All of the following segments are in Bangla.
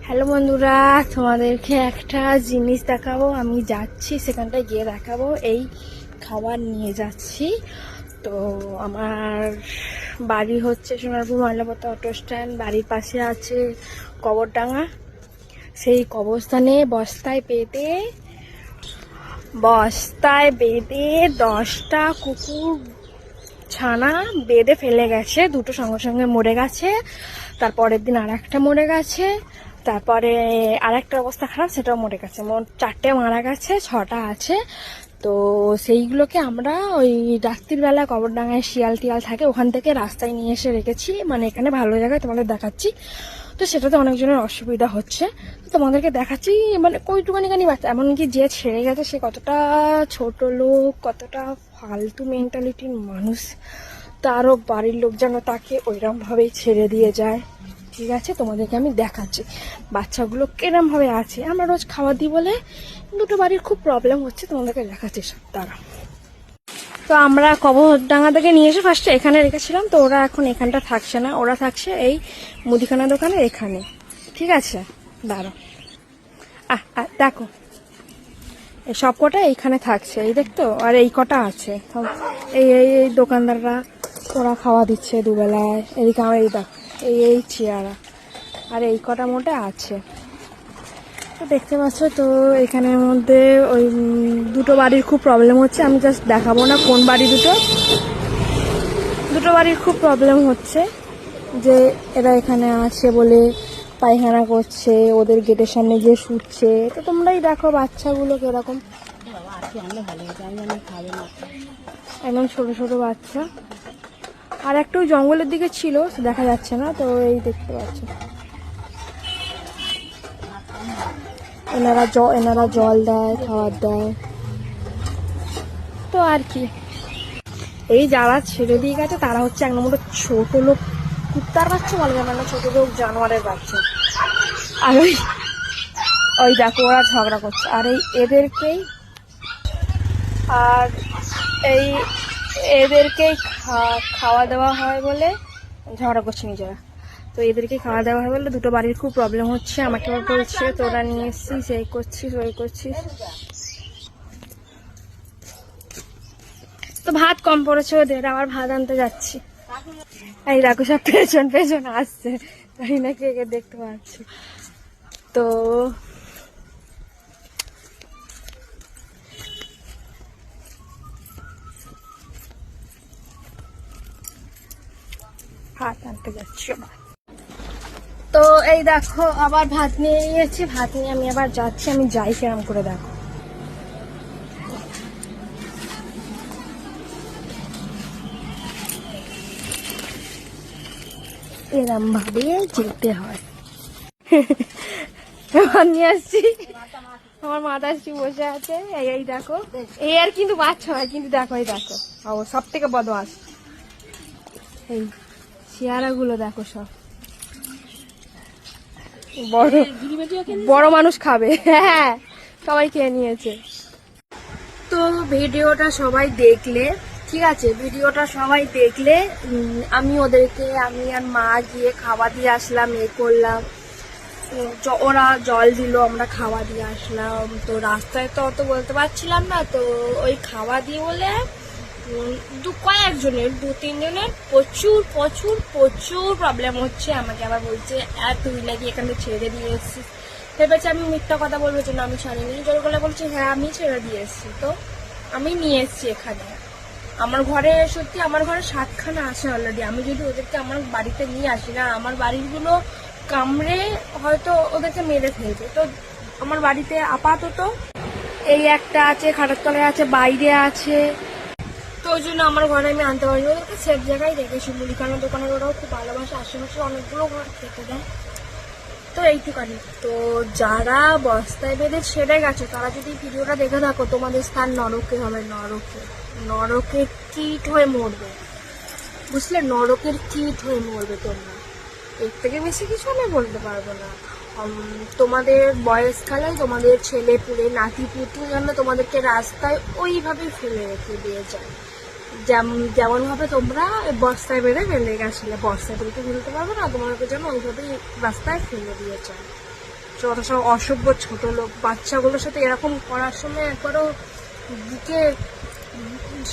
হ্যালো বন্ধুরা, তোমাদেরকে একটা জিনিস দেখাবো। আমি যাচ্ছি সেখানটায় গিয়ে দেখাবো। এই খাবার নিয়ে যাচ্ছি। তো আমার বাড়ি হচ্ছে সোনারপুর ময়লাপথা অটো স্ট্যান্ড। বাড়ির পাশে আছে কবরডাঙ্গা। সেই কবরস্থানে বস্তায় বেঁধে 10টা কুকুর ছানা বেঁধে ফেলে গেছে। দুটো সঙ্গে সঙ্গে মরে গেছে, তারপরের দিন আর একটা মরে গেছে, তারপরে আর একটা অবস্থা খারাপ, সেটাও মরে গেছে। মোট 4টে মারা গেছে, 6টা আছে। তো সেইগুলোকে আমরা ওই রাত্রিবেলা কবরডাঙ্গায় শিয়াল টিয়াল থাকে, ওখান থেকে রাস্তায় নিয়ে এসে রেখেছি। মানে এখানে ভালো জায়গায় তোমাদের দেখাচ্ছি। তো সেটাতে অনেকজনের অসুবিধা হচ্ছে, তো তোমাদেরকে দেখাচ্ছি। মানে কইটুকানি বাচ্চা, এমনকি যে ছেড়ে গেছে সে কতটা ছোট লোক, কতটা ফালতু মেন্টালিটির মানুষ, তারও বাড়ির লোক যেন তাকে ওইরকমভাবেই ছেড়ে দিয়ে যায়। ঠিক আছে, তোমাদেরকে আমি দেখাচ্ছি বাচ্চাগুলো কিরমভাবে আছে। আমরা রোজ খাবার দিই বলে দুটো বাড়ির খুব প্রবলেম হচ্ছে, তোমাদেরকে দেখাচ্ছি সব। তারা তো আমরা কবরডাঙ্গা থেকে নিয়ে এসে ফার্স্টে এখানে রেখেছিলাম। তো ওরা এখন এখানটা থাকছে না, ওরা থাকছে এই মুদিখানা দোকানে এখানে। ঠিক আছে, দাঁড়াও। দেখো, এই সব কটা এইখানে থাকছে, এই দেখতো। আর এই কটা আছে, এই এই এই দোকানদাররা ওরা খাওয়া দিচ্ছে দুবেলায়। এদিকে আমার এই দেখো, এই চেয়ারা, আর এই কটা মোটে আছে। তো দেখতে পাচ্ছ। তো এখানের মধ্যে ওই দুটো বাড়ির খুব প্রবলেম হচ্ছে। আমি জাস্ট দেখাবো না কোন বাড়ি। দুটো বাড়ির খুব প্রবলেম হচ্ছে যে এরা এখানে আছে বলে পায়খানা করছে, ওদের গেটের সামনে গিয়ে শুচ্ছে। তো তোমরাই দেখো বাচ্চাগুলো কিরকম, একদম ছোট ছোট বাচ্চা। আর একটু জঙ্গলের দিকে ছিল, দেখা যাচ্ছে না। তো এই দেখতে পাচ্ছ, এনারা জল দেয়, খাবার দেয়। তো আর কি, এই যারা ছেড়ে দিয়ে গেছে তারা হচ্ছে এক নম্বর ছোট লোক, কুত্তার বাচ্চা বলা যাবে না, ছোট লোক জানোয়ারের বাচ্চা। আর ওই দেখো ওরা ঝগড়া করছে। আর এদেরকেই খাওয়া দেওয়া হয় বলে ঝগড়া করছে নিজেরা। তো এদেরকে খাওয়া দাওয়া হয় বলে দুটো বাড়ির খুব প্রবলেম হচ্ছে। আমাকে বলছে তোরা নিয়ে এসছিস, এই করছিস, ওই করছিস। তো ভাত কম পড়েছে ওদের, আবার ভাত আনতে যাচ্ছি। এই দেখো সব পেছন আসছে, তাই নাকি একে দেখতে পাচ্ছি। তো ভাত আনতে যাচ্ছি। তো এই দেখো আবার ভাত নিয়ে নিয়েছি, ভাত নিয়ে আমি আবার যাচ্ছি। আমি যাই কেরম করে দেখো, এরম ভাবে যেতে হয়। নিয়ে আসছি, আমার মাথা আসছি বসে আছে। এই দেখো, এই আর কিন্তু বাচ্চা হয়, কিন্তু দেখো এই দেখো সব থেকে বদমাস এই চেয়ারা গুলো দেখো, সব বড় মানুষ খাবে। হ্যাঁ, সবাই খেয়ে নিয়েছে। তো ভিডিওটা সবাই দেখলে, ঠিক আছে, ভিডিওটা সবাই দেখলে। আমি আর মা গিয়ে খাওয়া দিয়ে আসলাম, করলাম। ওরা জল দিল, আমরা খাওয়া দিয়ে আসলাম। তো রাস্তায় তো অত বলতে পারছিলাম না, তো ওই খাওয়া দিয়ে বলে কয়েকজনের 2-3 জনের প্রচুর প্রচুর প্রচুর প্রবলেম হচ্ছে। আমাকে আবার বলছে তুই নাকি এখানে ছেড়ে দিয়ে এসছিস। ভেবেছে আমি মিথ্যা কথা বলবো, জন্য আমি ছাড়িনি। জোর গলা বলছে হ্যাঁ আমি ছেড়ে দিয়ে এসছি। তো আমি নিয়ে এসছি এখানে। আমার ঘরে 7খানা আছে অলরেডি। আমি যদি ওদেরকে আমার বাড়িতে নিয়ে আসি না, আমার বাড়িগুলো কামড়ে হয়তো ওদেরকে মেরে ফেলবে। তো আমার বাড়িতে আপাতত এই একটা আছে, খাটের তলায় আছে, বাইরে আছে। তো ওই জন্য আমার ঘরে আমি আনতে পারিনি, ওদেরকে সেফ জায়গায় রেখেছি। মুদিখানার দোকানের ওরাও খুব ভালোবাসে, আশেপাশে অনেকগুলো ঘর খেতে দেয়। তো এইটুকানি। তো যারা বস্তায় বেঁধে ছেড়ে গেছে তারা যদি ভিডিওটা দেখে থাকো, তোমাদের স্থান নরকে হবে। নরকের কীট হয়ে মরবে, বুঝলে? নরকের কীট হয়ে মরবে তোমরা। এর থেকে বেশি কিছু আমি বলতে পারবো না। তোমাদের বয়সকালে তোমাদের ছেলে পুলে নাতি পুতু যেন তোমাদেরকে রাস্তায় ওইভাবে ফেলে রেখে দিয়ে যায়, যেমন ভাবে তোমরা বস্তায় ফেলে গেছিলে। বস্তায় বেঁধে ফেলতে পারবে না, তোমাদেরকে যেন ওইভাবেই রাস্তায় ফেলে দিয়ে যায়। যত সব অসভ্য ছোট লোক বাচ্চাগুলোর সাথে এরকম করার সময় একবারও বুকে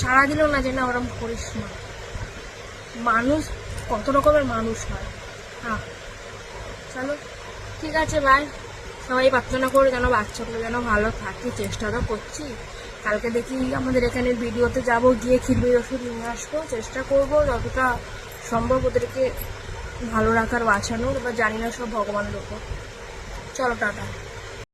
সাড়া দিল না যে না ওরকম করিস না। মানুষ কত রকমের মানুষ হয়। হ্যাঁ চলো ঠিক আছে, বাই। সবাই প্রার্থনা করে যেন বাচ্চাগুলো যেন ভালো থাকে, চেষ্টা তো করছি। কালকে দেখি আমাদের এখানে ভিডিওতে যাব, গিয়ে খিরবির ওষুধ নিয়ে আসবো, চেষ্টা করবো যতটা সম্ভব ওদেরকে ভালো রাখার, বাঁচানোর। এবার জানি না, সব ভগবানের উপর। চলো টাটা।